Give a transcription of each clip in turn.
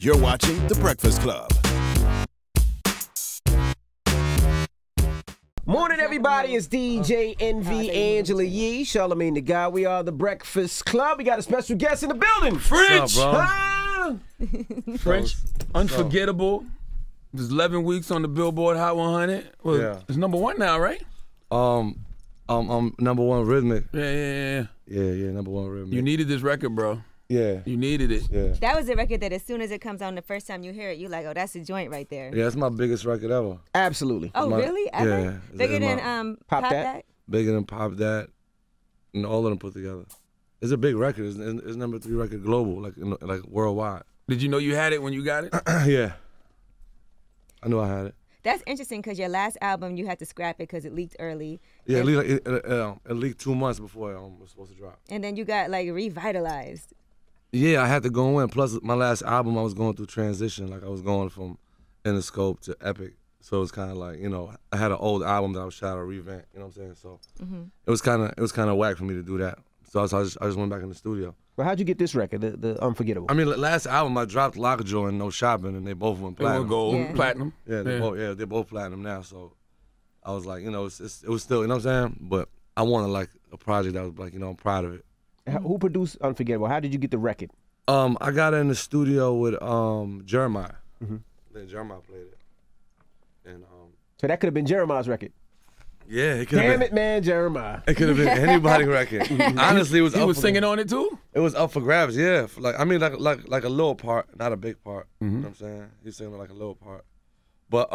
You're watching The Breakfast Club. Morning, everybody. It's DJ Envy, Angela Yee, Charlamagne the Guy. We are The Breakfast Club. We got a special guest in the building. French. French, Unforgettable. There's 11 weeks on the Billboard Hot 100. Well, Yeah. It's #1 now, right? Number one rhythmic. Yeah. Yeah, number one rhythmic. You needed this record, bro. Yeah. You needed it. Yeah. That was a record that as soon as it comes on, the first time you hear it, you're like, oh, that's a joint right there. Yeah, it's my biggest record ever. Absolutely. Oh, really? Ever? Yeah. Bigger It's than Pop Pop That? That? Bigger than Pop That, and all of them put together. It's a big record. It's #3 record global, like worldwide. Did you know you had it when you got it? Yeah. I knew I had it. That's interesting because your last album, you had to scrap it because it leaked early. Yeah, and, it leaked 2 months before it was supposed to drop. and then you got like revitalized. Yeah, I had to go in. Plus, my last album, I was going through transition. Like, I was going from Interscope to Epic. So it was kind of like, I had an old album that I was trying to revamp. You know what I'm saying? So it was kind of whack for me to do that. So I just went back in the studio. Well, how'd you get this record, the Unforgettable? I mean, last album I dropped Lockjaw and No Shopping, and they both went They were platinum. gold, Yeah. platinum. Yeah, they're both platinum now. So I was like, it was still, you know what I'm saying? But I wanted like a project that was like, I'm proud of it. Who produced Unforgettable? How did you get the record? I got in the studio with Jeremiah. Then Jeremiah played it, and So that could have been Jeremiah's record. yeah, it could have Damn been. it, man, Jeremiah. It could have been anybody's record. Honestly, it was. He up was for- singing on it too? It was up for grabs. Yeah, like a little part, not a big part. You know what I'm saying? He's singing like a little part, but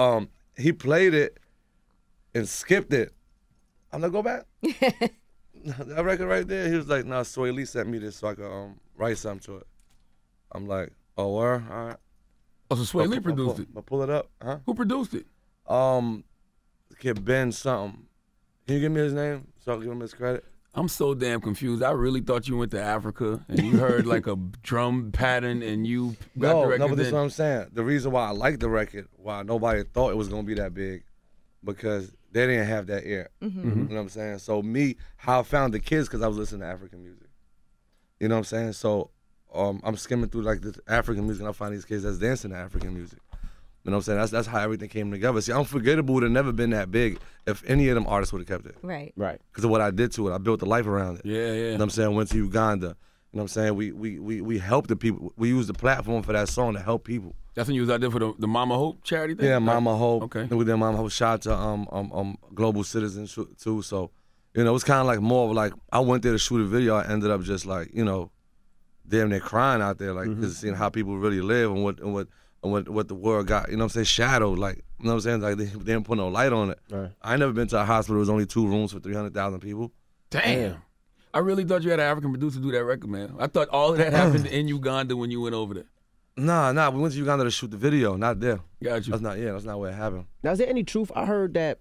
he played it and skipped it. I'm like, go back. That record right there. He was like, "Nah, Sway Lee sent me this so I could write something to it." I'm like, "Oh, where? All right." Oh, so Sway Lee produced it. I'll pull it up, huh? Who produced it? The kid Ben something. Can you give me his name so I can give him his credit? I'm so damn confused. I really thought you went to Africa and you heard like a drum pattern and you got the record. No, but this is then. what I'm saying. The reason why I like the record, why nobody thought it was gonna be that big, because they didn't have that ear. You know what I'm saying? So how I found the kids, because I was listening to African music. You know what I'm saying? So I'm skimming through like this African music and I find these kids that's dancing to African music. You know what I'm saying? That's how everything came together. See, Unforgettable would have never been that big if any of them artists would have kept it. Right. Right. Because of what I did to it. I built a life around it. Yeah. You know what I'm saying? Went to Uganda. You know what I'm saying? We helped the people. We used the platform for that song to help people. That's when you was out there for the Mama Hope charity thing? Yeah, Mama Hope. Okay. And we did Mama Hope. Shout out to Global Citizens too. So, it was kind of like more of like, I went there to shoot a video. I ended up just like, damn near crying out there, like just seeing how people really live and what the world got, you know what I'm saying, shadowed, like, you know what I'm saying, like they didn't put no light on it. Right. I ain't never been to a hospital. There was only 2 rooms for 300,000 people. Damn. I really thought you had an African producer do that record, man. I thought all of that happened in Uganda when you went over there. Nah, we went to Uganda to shoot the video, not there. Got you. That's not where it happened. Now, is there any truth? I heard that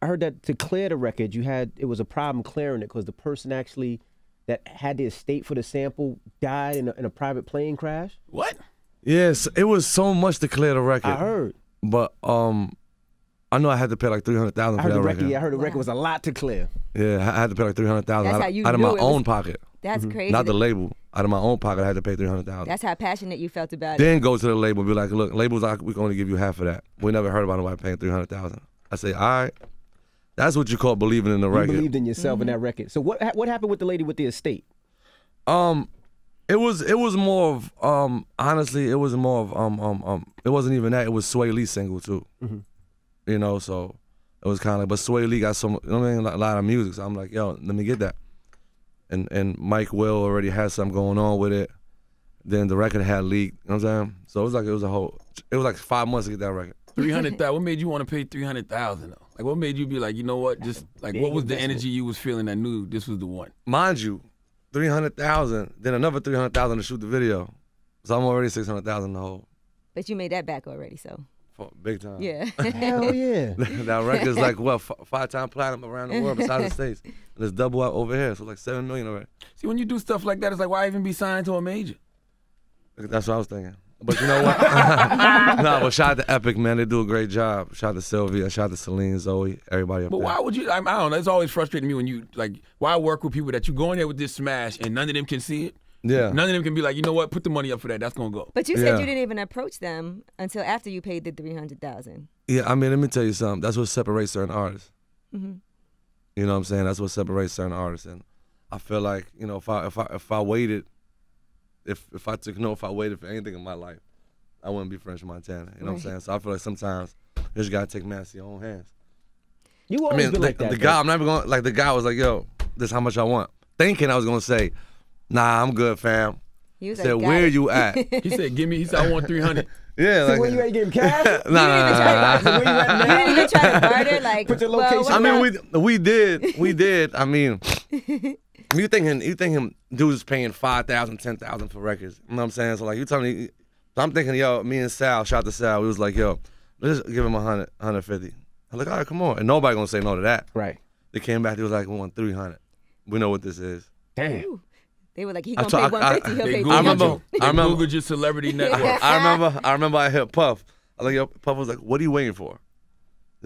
to clear the record, it was a problem clearing it because the person actually that had the estate for the sample died in a private plane crash. What? Yes, it was so much to clear the record. I heard. But I know I had to pay like $300,000 I for heard that the record. record. Yeah, I heard the record was a lot to clear. Yeah, I had to pay like $300,000 That's how you out of knew my it own was- pocket. That's crazy. Not the label. Out of my own pocket, I had to pay $300,000. That's how passionate you felt about it. Then go to the label and be like, look, labels, we can only give you half of that. We never heard about nobody paying $300,000. I say, all right. That's what you call believing in the You record. believed in yourself in that record. So what happened with the lady with the estate? It was more of honestly, it was more of it wasn't even that. It was Sway Lee single too. So it was kind of like, but Sway Lee got some, a lot of music. So I'm like, yo, let me get that. And Mike Will already had something going on with it. Then the record had leaked. You know what I'm saying? So it was like 5 months to get that record. 300,000. What made you want to pay 300,000 though? Like, what made you be like, you know what? Just like, what was the energy you was feeling that knew this was the one? Mind you, 300,000, then another 300,000 to shoot the video. So I'm already 600,000 in the hole. But you made that back already, so. Big time. Yeah. Hell yeah. That record's like, what, 5-time platinum around the world besides the States. And it's double up over here, so like 7 million already. See, when you do stuff like that, it's like, why even be signed to a major? That's what I was thinking. But you know what? No, but shout out to Epic, man. They do a great job. Shout out to Sylvia, shout out to Celine, Zoe, everybody up But there. why would you, I don't know, it's always frustrating me when you, like, why work with people that you go in there with this smash and none of them can see it? Yeah. None of them can be like, you know what, put the money up for that. That's gonna go. But you Yeah. said you didn't even approach them until after you paid the $300,000. Yeah, I mean, let me tell you something. That's what separates certain artists. Mm-hmm. You know what I'm saying? That's what separates certain artists. And I feel like, you know, if I waited, if I waited for anything in my life, I wouldn't be French Montana. You know what I'm saying? So I feel like sometimes you just gotta take matters in your own hands. You always been like that. The guy, I'm never going. Like the guy was like, "Yo, this is how much I want." Thinking I was gonna say, "Nah, I'm good, fam." He was Said, like, "Where you at?" He said, he said, I want 300. Yeah, So like when you ready to give him cash? nah. So where you at You now? didn't even try to barter, like, Put your well, location. what I about- mean, we did. I mean, you thinking dudes paying $5,000, $10,000 for records? You know what I'm saying? So like, you telling me, I'm thinking, yo, me and Sal, shout out to Sal, we was like, yo, let's give him 100, 150. I'm like, all right, come on, and nobody gonna say no to that. Right. They came back, they was like, we want 300. We know what this is. Damn. They were like, he I gonna try- pay 150, he'll They pay Googled I remember- 300. you. I remember- Googled your celebrity network. I remember I hit Puff. I was like, yo, Puff was like, what are you waiting for?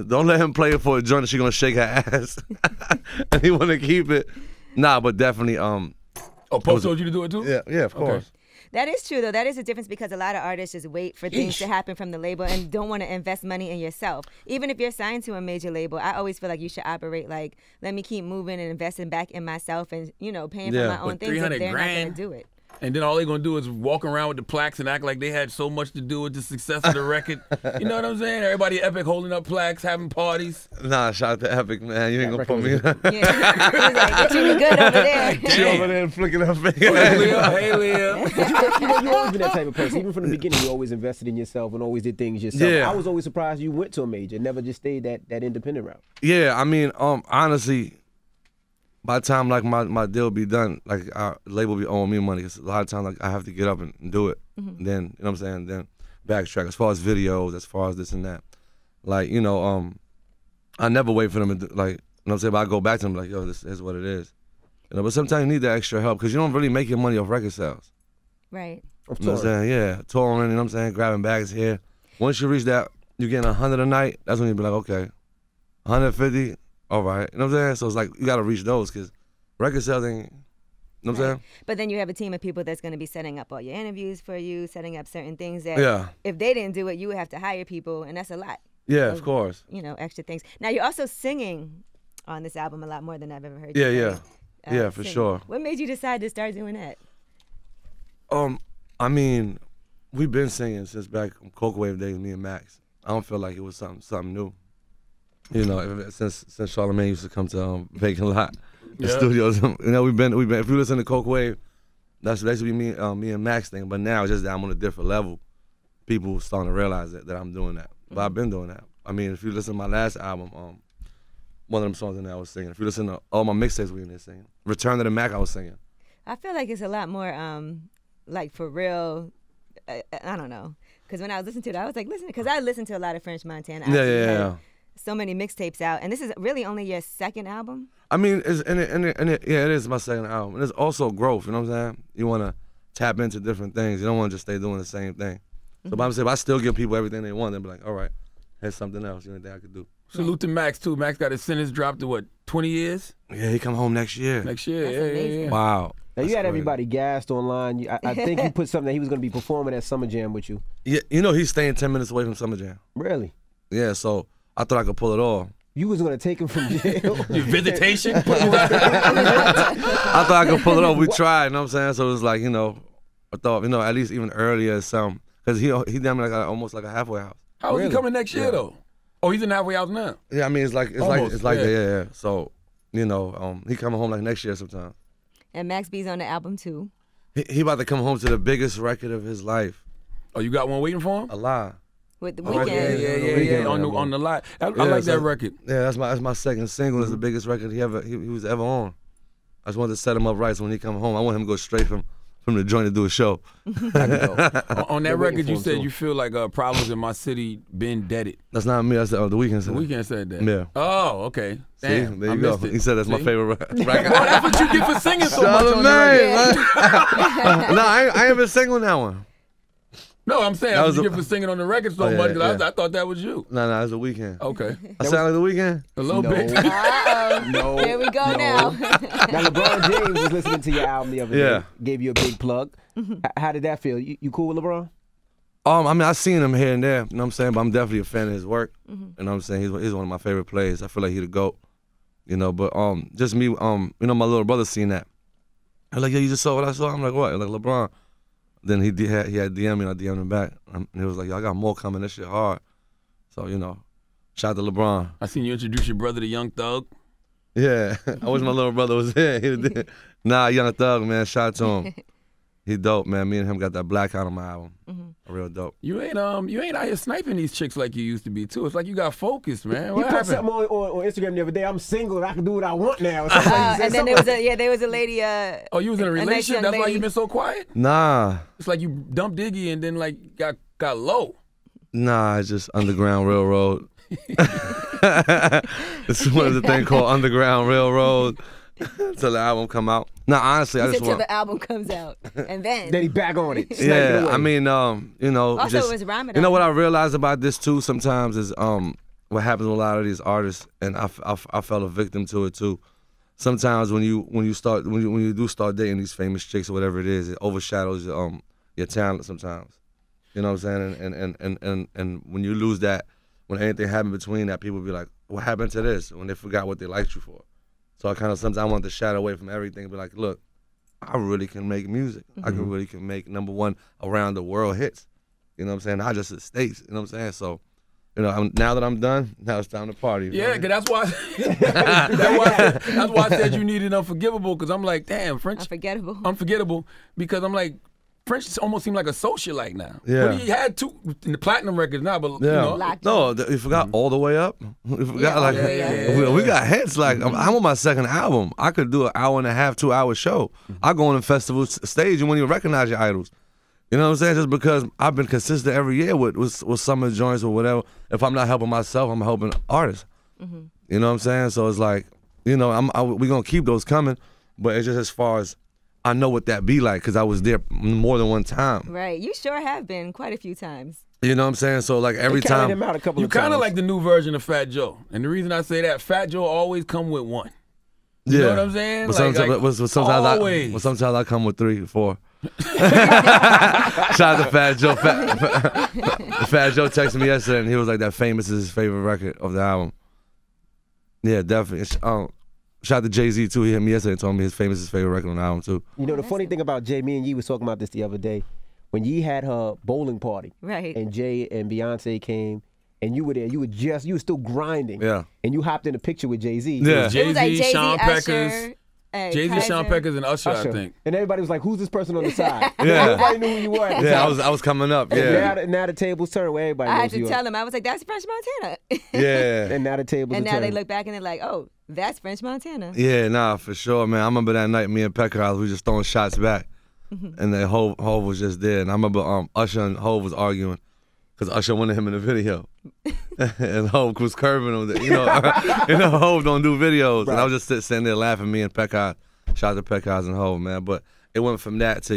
Don't let him play it for a joint that she gonna shake her ass. And he wanna keep it. Nah, but definitely, Oh, Puff told you to do it too? yeah, of course. That is true, though. That is a difference because a lot of artists just wait for things to happen from the label and don't want to invest money in yourself. Even if you're signed to a major label, I always feel like you should operate like, let me keep moving and investing back in myself and, you know, paying Yeah. for my own But things if 300 they're not going grand? to do it. And then all they gonna do is walk around with the plaques and act like they had so much to do with the success of the record. You know what I'm saying? Everybody at Epic holding up plaques, having parties. Nah, shout out to Epic, man. You ain't gonna put me. Yeah. He was like, get you good over there. She over there flicking her Hey, finger. Leah. Hey, Leah. You always been that type of person. Even from the beginning, you always invested in yourself and always did things yourself. Yeah. I was always surprised you went to a major, never just stayed that independent route. Yeah, I mean, honestly, by the time like my deal be done, like our label be owing me money. 'Cause a lot of times like I have to get up and do it. Mm-hmm. Then you know what I'm saying. Then backtrack as far as videos, as far as this and that. Like you know, I never wait for them to do, like you know what I'm saying. But I go back to them like, yo, this is what it is. You know, but sometimes you need that extra help because you don't really make your money off record sales. Right. Of You know what I'm course. saying? Yeah, touring. You know what I'm saying? Grabbing bags here. Once you reach that, you getting 100 a night. That's when you be like, okay, 150. All right. You know what I'm saying? So it's like you got to reach those because record sales ain't. You know what I'm saying? But then you have a team of people that's going to be setting up all your interviews for you, setting up certain things that Yeah. if they didn't do it, you would have to hire people, and that's a lot. Yeah, of course. You know, extra things. Now you're also singing on this album a lot more than I've ever heard. Yeah, you yeah. play, Yeah, for sing. sure. What made you decide to start doing that? I mean, we've been singing since back Coke Wave days, me and Max. I don't feel like it was something new. You know, since Charlamagne used to come to Vacant Lot, the Yeah. studios. You know, we've been. If you listen to Coke Wave, that's basically me and Max thing. But now it's just that I'm on a different level. People starting to realize that I'm doing that. But I've been doing that. I mean, if you listen to my last album, one of them songs in there I was singing. If you listen to all my mixtapes, we in there singing. Return to the Mac, I was singing. I feel like it's a lot more like for real. I don't know. Because when I was listening to it, I was like, listen, because I listened to a lot of French Montana. Yeah, Obviously, yeah, had yeah. So many mixtapes out, and this is really only your second album. I mean, it is my second album. And it's also growth, you know what I'm saying? You want to tap into different things. You don't want to just stay doing the same thing. So but I'm saying, if I still give people everything they want, they'll be like, all right, here's something else. You know anything I could do. Salute to Max too. Max got his sentence dropped to what, 20 years Yeah, he come home next year. next year. That's Yeah, amazing. yeah, yeah. Wow. Now That's you had crazy. everybody gassed online. I think you put something that he was going to be performing at Summer Jam with you. Yeah, you know he's staying 10 minutes away from Summer Jam. Really? Yeah, so I thought I could pull it off. You was going to take him from jail? Your visitation. I thought I could pull it off. We tried, you know what I'm saying? So it was like, you know, I thought, you know, at least even earlier some, because he done me like almost like a halfway house. How is Really? he coming next year though? Oh, he's in halfway out now. Yeah, I mean it's like Almost, yeah. yeah. So, you know, he coming home like next year sometime. And Max B's on the album too. He about to come home to the biggest record of his life. Oh, you got one waiting for him? Alive. With the Oh, weekend. yeah. On the lot. I Yeah, like so- that record. Yeah, that's my second single. It's the biggest record he was ever on. I just wanted to set him up right so when he come home, I want him to go straight from the joint to do a show. On that waiting record, for you him, said too. you feel like Problems in My City been deaded. That's not me. That's the Weeknd said. The Weeknd said that. Yeah. Oh, okay. See, Damn, there I you go. missed it. He said that's my See? favorite record. Oh, that's what you get for singing so much on the record. Charlamagne, man. No, I ain't been singing on that one. No, I'm saying That that's was what you a- get for singing on the record so Oh, yeah, much. 'Cause yeah. I thought that was you. No, it was the weekend. Okay, I sound like the weekend. a little No. bit. Uh-oh. No. Here we go no. now. Now LeBron James was listening to your album the other Yeah. day. Gave you a big plug. How did that feel? You cool with LeBron? I mean, I've seen him here and there, you know what I'm saying? But I'm definitely a fan of his work. You know what I'm saying? He's one of my favorite players. I feel like he the GOAT. You know, but just me, you know, my little brother seen that. I'm like, yeah, you just saw what I saw? I'm like, what? Like LeBron. Then he had DM me and I DM'd him back. And he was like, yo, I got more coming. This shit hard. So, you know, shout out to LeBron. I seen you introduce your brother to Young Thug. Yeah, I wish my little brother was here. Nah, Young Thug, man, shout out to him. He dope, man. Me and him got that Blackout on my album. Real dope. You ain't out here sniping these chicks like you used to be too. It's like you got focused, man. You What put happened? something on Instagram the other day. I'm single and I can do what I want now. Or something like that. And then there was a lady. Oh, you was in a nice relationship? young That's why lady. you been so quiet? Nah, It's like you dumped Diggy and then like got low. it's just Underground Railroad. This is one of the thing called Underground Railroad until the album come out. Nah, honestly, I He just said till want. the album comes out, and then Then he back on it. Snipe it Yeah, away. I mean, you know, Also, just, it was Ramadan. You know what I realized about this too sometimes is what happens with a lot of these artists, and I fell a victim to it too. Sometimes when you do start dating these famous chicks or whatever it is, it overshadows your talent sometimes. You know what I'm saying? And when you lose that, when anything happens between that, people be like, what happened to this? When they forgot what they liked you for. So I kind of sometimes want to shadow away from everything and be like, look, I really can make music. I can really make #1 around the world hits. You know what I'm saying? Not just the States. You know what I'm saying? So, you know, now that I'm done, now it's time to party. You Yeah, feel me? cause that's why I said you needed Unforgivable. Cause I'm like, damn, French unforgettable. because I'm like, French almost seemed like a socialite now. Yeah. But he had 2 in the platinum records now, but Yeah. you know, Locked No, you forgot All the Way Up. You forgot All the Way Up. we got hits. Like I'm on my second album. I could do an hour and a half, 2 hour show. I go on a festival stage and won't even recognize your idols. You know what I'm saying? Just because I've been consistent every year with some of the joints or whatever. If I'm not helping myself, I'm helping artists. You know what I'm saying? So it's like, you know, we're gonna keep those coming, but it's just as far as I know what that be like because I was there more than one time. Right, you sure have been quite a few times. You know what I'm saying? So like every They counted time. him out a couple you of times. kind of like the new version of Fat Joe. And the reason I say that, Fat Joe always come with one. Yeah. know what I'm saying? But Like- sometimes sometimes I come with 3 or 4. Shout out to Fat Joe. Fat Joe texted me yesterday and he was like, that Famous is his favorite record of the album. Yeah, definitely. Shout out to Jay-Z too. He hit me yesterday and told me his Famous is his favorite record on the album too. You know, the funny thing about Jay, me and Yee was talking about this the other day. When Yee had her bowling party, Right. and Jay and Beyonce came, and you were there, you were still grinding. Yeah. And you hopped in a picture with Jay-Z. Yeah. It was like Jay-Z, Jay-Z, Sean Usher, Peckers. Jay-Z, Sean Peckers, and Usher, I think. And everybody was like, who's this person on the side? Yeah. Everybody knew who you were at the Yeah, time. I was coming up. And Yeah. now the tables turn where everybody I knows had to you tell are. him. I was like, "That's French Montana." Yeah. And now the tables And are now they turned. look back and they're like, "Oh, that's French Montana." Yeah, nah, for sure, man. I remember that night, me and Pecker, we just throwing shots back, and then Hov was just there, and I remember Usher and Hov was arguing, cause Usher wanted him in the video, and Hov was curving him. You know, Hov don't do videos, and I was just sitting there laughing. Me and Pecker, shout out to Pecker and Hov, man. But it went from that to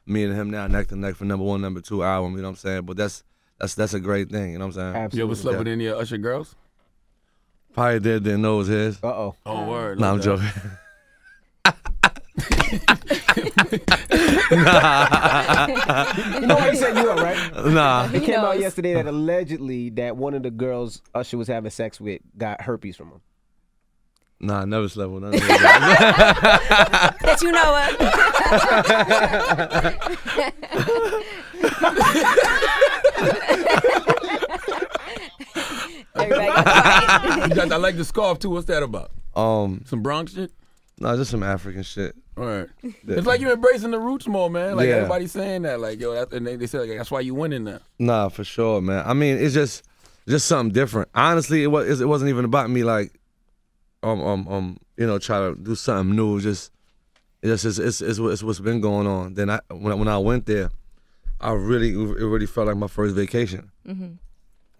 me and him now neck to neck for #1, #2 album. You know what I'm saying? But that's a great thing. You know what I'm saying? Absolutely. You ever slept with any of Usher girls? Probably didn't know it was his. Uh-oh. Oh, word. No, I'm no doubt. joking. You know why he set you up, right? Nah. It came out knows. yesterday that allegedly that one of the girls Usher was having sex with got herpes from him. Nah, I never slept with none of those guys. That you know of. Everybody got quiet. I like the scarf, too. What's that about? Some Bronx shit? No, just some African shit. All right. It's like you're embracing the roots more, man. Like Yeah. everybody's saying that. Like, yo, and they said like, that's why you winning now. Nah, for sure, man. I mean, it's just something different. Honestly, it wasn't even about me like, try to do something new. It's what's been going on. Then when I went there, it really felt like my first vacation.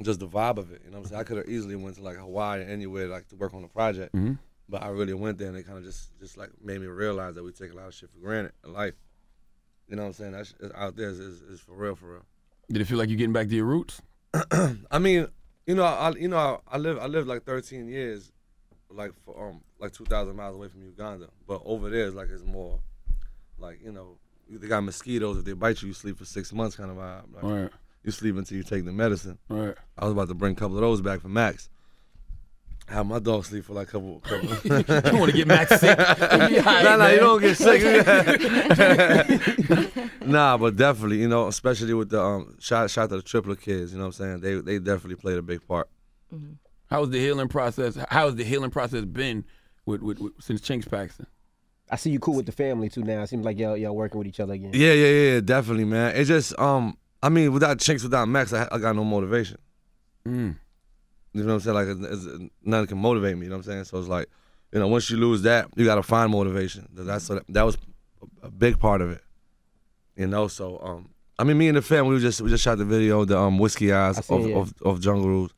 Just the vibe of it, you know what I'm saying? I could have easily went to like Hawaii or anywhere like to work on a project, but I really went there and it kind of just like made me realize that we take a lot of shit for granted in life. You know what I'm saying? That shit out there is for real, for real. Did it feel like you're getting back to your roots? I mean, I lived like 13 years, like for like 2,000 miles away from Uganda. But over there, it's more, like they got mosquitoes. If they bite you, you sleep for 6 months, kind of vibe. Like, Right. You sleep until you take the medicine. Right. I was about to bring a couple of those back for Max. Have my dog sleep for like a couple. You want to get Max sick? Nah, you don't get sick. Nah, but definitely, especially with the shout to the Triplet kids. You know what I'm saying? They definitely played a big part. Mm-hmm. How was the healing process? How has the healing process been with since Chinks Paxton? I see you cool with the family too now. It seems like y'all working with each other again. Yeah, definitely, man. It just I mean, without Chinks, without Max, I got no motivation. Mm. You know what I'm saying? Like, nothing can motivate me. You know what I'm saying? So it's like, once you lose that, you got to find motivation. That was a big part of it. So I mean, me and the family, we just shot the video, the Whiskey Eyes of Jungle Rules.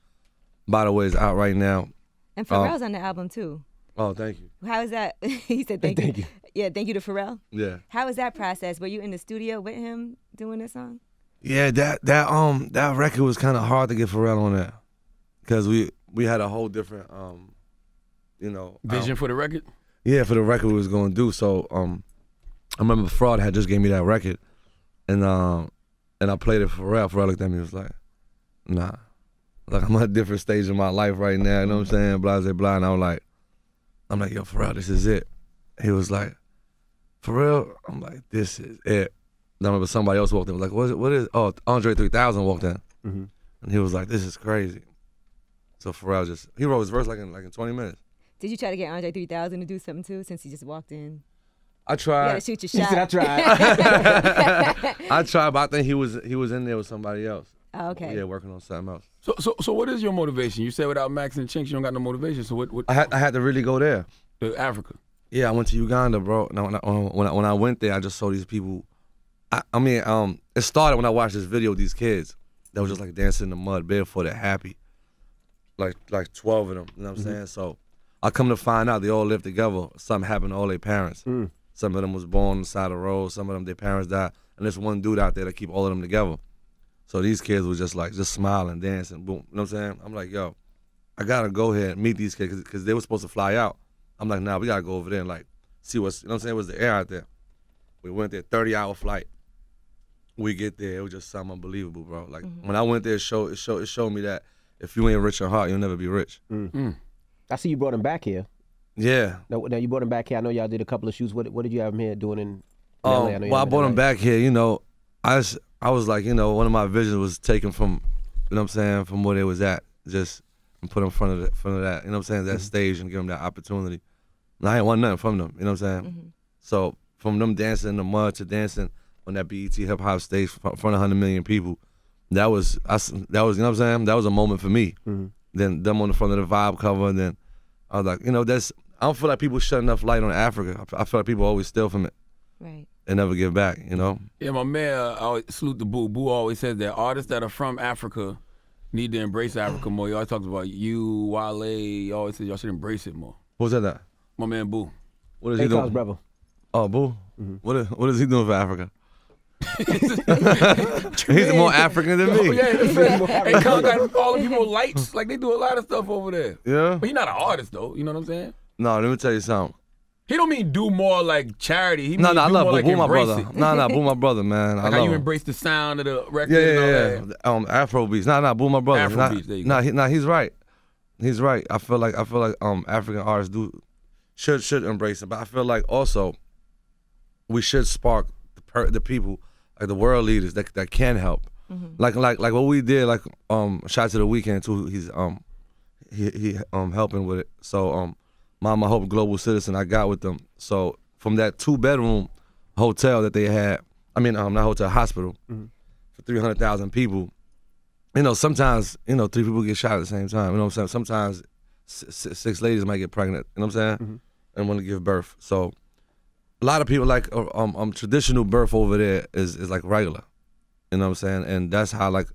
By the way, it's out right now. And Pharrell's on the album too. Oh, thank you. How is that? He said thank you. Yeah, thank you to Pharrell. Yeah. How was that process? Were you in the studio with him doing this song? Yeah, that record was kind of hard to get Pharrell on that, because we had a whole different Vision for the record? Yeah, for the record we was gonna do. So I remember Fraud had just gave me that record, and I played it for Pharrell. Pharrell looked at me and was like, nah. Like, I'm at a different stage in my life right now, you know what I'm saying? Blah, blah, blah. And I'm like, yo, Pharrell, this is it. He was like, for real? I'm like, this is it. Then I remember somebody else walked in, was like, what is, oh, Andre 3000 walked in. Mm-hmm. And he was like, this is crazy. So Pharrell he wrote his verse like in 20 minutes. Did you try to get Andre 3000 to do something too, since he just walked in? I tried. You gotta shoot your He shot. said, I tried. I tried, but I think he was in there with somebody else. Oh, okay. Yeah, working on something else. So what is your motivation? You said without Max and Chinks, you don't got no motivation. So what? I had to really go there. To Africa. Yeah, I went to Uganda, bro. Now, when I went there, I just saw these people. I mean, it started when I watched this video of these kids that was just like dancing in the mud, barefoot, happy. Like 12 of them, you know what I'm saying? So I come to find out they all live together. Something happened to all their parents. Some of them was born on the side of the road. Some of them, their parents died. And there's one dude out there that keep all of them together. So these kids was just smiling, dancing, boom. You know what I'm saying? I'm like, yo, I gotta go ahead and meet these kids because they were supposed to fly out. I'm like, nah, we gotta go over there and like see what's, you know what I'm saying, what's the air out there. We went there, 30-hour flight. We get there, it was just something unbelievable, bro. Like when I went there, it showed me that if you ain't rich in heart, you'll never be rich. I see you brought him back here. Yeah. Now you brought him back here. I know y'all did a couple of shoots. What did you have him here doing in LA? I brought him back here, I was like, one of my visions was taken from, you know what I'm saying, from where they was at, just and put in front of that, you know what I'm saying, that stage and give them that opportunity. And I ain't want nothing from them, you know what I'm saying? So from them dancing in the mud to dancing on that BET hip hop stage in front of 100 million people, that was, you know what I'm saying, that was a moment for me. Then them on the front of the Vibe cover, and then I was like, I don't feel like people shut enough light on Africa. I feel like people always steal from it. Right. And never give back, Yeah, my man, I always salute the Boo. Boo always says that artists that are from Africa need to embrace Africa more. He always talks about you, Wale. He always says y'all should embrace it more. What was that? My man, Boo. What is he doing? Brother. Oh, Boo. What is he doing for Africa? He's more African than me. Hey, Kyle got all the people lights. Like, they do a lot of stuff over there. Yeah? But he's not an artist, though. You know what I'm saying? No, let me tell you something. He don't mean do more like charity. He No, mean I do love more Boo. like Boo my embrace brother. it. No, Boo my brother, man. Like I how love you him. embrace the sound of the record and all that. Yeah. Afro beats. Nah, Boo my brother. Afro beats, there you go. He's right. He's right. I feel like African artists should embrace it, but I feel like also we should spark the people, like the world leaders that can help. Like what we did, like Shout to the Weeknd too. He's he helping with it. So Mama Hope Global Citizen, I got with them. So from that 2-bedroom hotel that they had, not hotel, hospital, for 300,000 people, sometimes, 3 people get shot at the same time. You know what I'm saying? Sometimes 6 ladies might get pregnant, you know what I'm saying? And want to give birth. So a lot of people like traditional birth over there is like regular. You know what I'm saying? And that's how like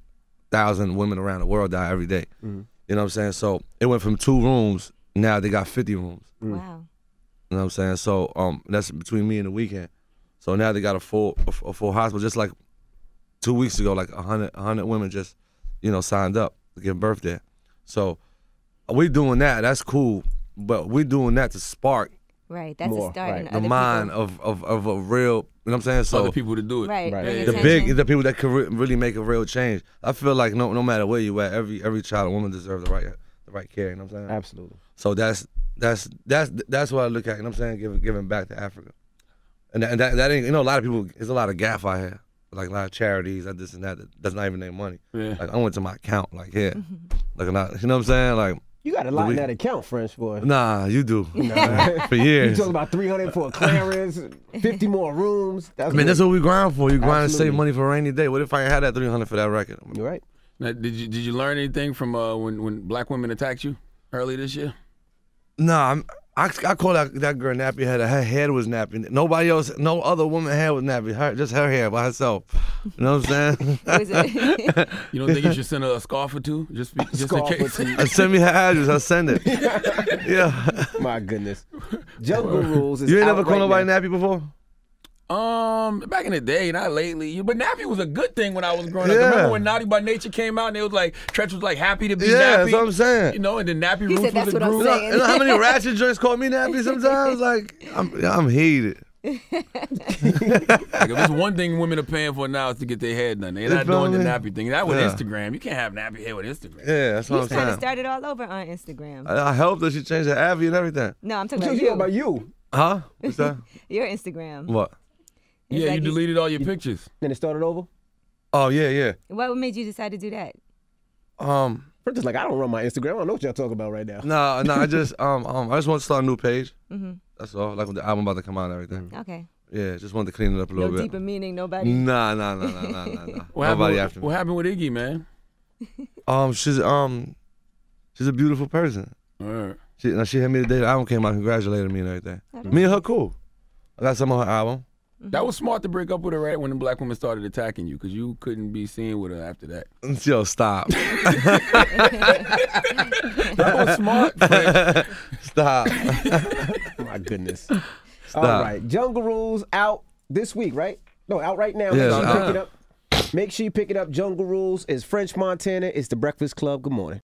1,000 women around the world die every day. You know what I'm saying? So it went from 2 rooms, now they got 50 rooms. Wow. You know what I'm saying? So that's between me and the Weeknd. So now they got a full hospital, just like 2 weeks ago, like 100 women just, signed up to give birth there. So we doing that. That's cool. But we're doing that to spark Right, that's more, a start. right. In the other mind people. of a real, you know what I'm saying? So Other people to do it. Right, Right. bring The attention. the people that can really make a real change. I feel like no matter where you at, every child or woman deserves the right care. You know what I'm saying? Absolutely. So that's what I look at. You know what I'm saying? Giving back to Africa, and that ain't, a lot of people. There's a lot of gaff out here, like a lot of charities, that this and that. That's not even their money. Yeah. Like I went to my account, like here, like you know what I'm saying? Like You got a lot in that account, French boy. nah, you do for You years. talking about 300 for a clearance, 50 more rooms. I mean, that's what we grind for. You grind to save Absolutely. money for a rainy day. What if I had that 300 for that record? You're right. Now, did you learn anything from when black women attacked you early this year? Nah, I call that girl nappy head. Her head was nappy. Nobody else, no other woman hair was nappy. Just her hair by herself. You know what I'm saying? Was it- You don't think you should send her a scarf or two, just in Scarf or case? two. Send me her address. I'll send it. Yeah. My goodness. Jungle Rules is You ain't out never called right nobody now. nappy before? Back in the day, not lately. But nappy was a good thing when I was growing up. Yeah. Remember when Naughty by Nature came out and it was like Tretch was like happy to be Yeah, nappy. that's what I'm saying. You know, and then Nappy He Roots said, was "That's a what I'm group. saying." You know how many ratchet joints call me nappy sometimes? Like, I'm heated. Like, if there's one thing women are paying for now is to get their hair done. They're not You feel doing the me? nappy thing. That with Yeah. Instagram. You can't have nappy hair with Instagram. Yeah, that's what I'm He's trying to saying. start it all over on Instagram. I helped her. She changed her Avi and everything. No, I'm talking You about talking you. about you. Huh? What's that? Your Instagram. What? It's Yeah, like you deleted all your pictures. Then it started over. Oh, yeah. What made you decide to do that? First, it's like, I don't run my Instagram. I don't know what y'all talking about right now. No, I just want to start a new page. That's all. Like with the album about to come out and everything. Okay. Yeah, just wanted to clean it up a little No bit. deeper meaning, nobody. Nah. Nobody after me. What happened with Iggy, man? She's a beautiful person. All right. She hit me the day the album came out, congratulated me and everything. Me and her cool. I got some of her album. That was smart to break up with her right when the black women started attacking you because you couldn't be seen with her after that. Yo, stop. That was smart. Fred. Stop. My goodness. Stop. All right. Jungle Rules out this week, right? No, out right now. Yeah, Make sure you out. pick it up. Make sure you pick it up. Jungle Rules is French Montana. It's the Breakfast Club. Good morning.